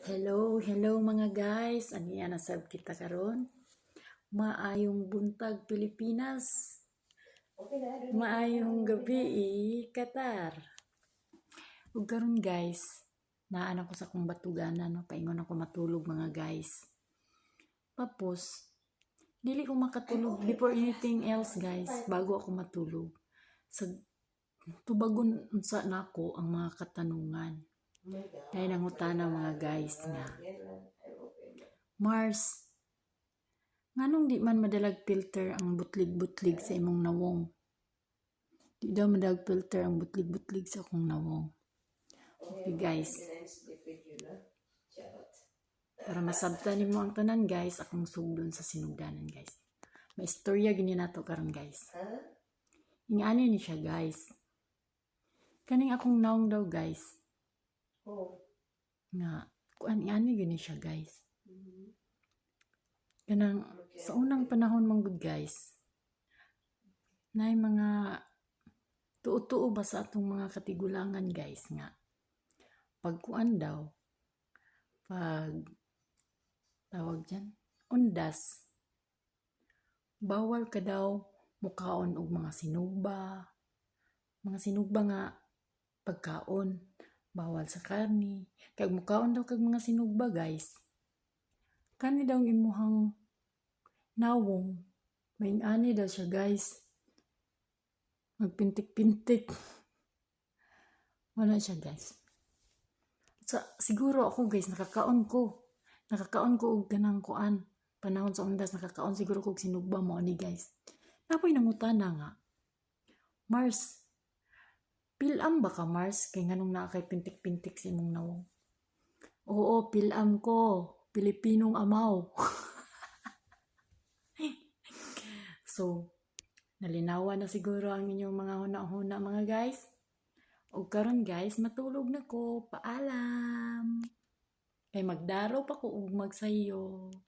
Hello mga guys. Ano yan nasab kita karon? Maayong buntag Pilipinas. Maayong gabi Qatar. Ug karon guys, naan ako sa akong batuganan no, paingon ako matulog mga guys. Tapos dili ko makatulog before anything else guys, bago ako matulog. Sa tubagon unsa nako ang mga katanungan. Dahil nangutana mga guys nga, Mars, nganong di man madalag filter ang butlig-butlig sa imong nawong? Di daw madalag filter ang butlig-butlig sa akong nawong. Okay guys, para masabtan nimo ang tanan guys, akong sugdon sa sinugdanan guys. May istorya gini nato karon guys. Ingani ni siya guys. Kaning akong nawong daw guys. Nga, kuan ani gini siya guys. Kanang sa unang panahon man gud guys, nay mga tuo-tuo ba sa atong mga katigulangan guys nga pagkuan daw, pag tawag dyan, undas, bawal ka daw mukaon og mga sinugba nga pagkaon, bawal sa karni, kag mukaon daw kag mga sinugba guys. Kani daw imuhang nawong, maing-ani daw siya guys. Magpintik-pintik. Wala siya guys. Siguro ako guys, nakakaon ko og ganang kuan. Panahon sa undas, nakakaon siguro ko og sinugba mo ani guys. Napoy nangutana nga, Mars, pilam ba ka Mars? Kay nganong naa kay pintik-pintik sa imong nawong? Oo, pilam ko. Pilipinong amaw. So, nalinawan na siguro ang inyong mga huna-huna mga guys. O karon guys, matulog na ko. Paalam. Kay magdaro pa ko ug magsayo.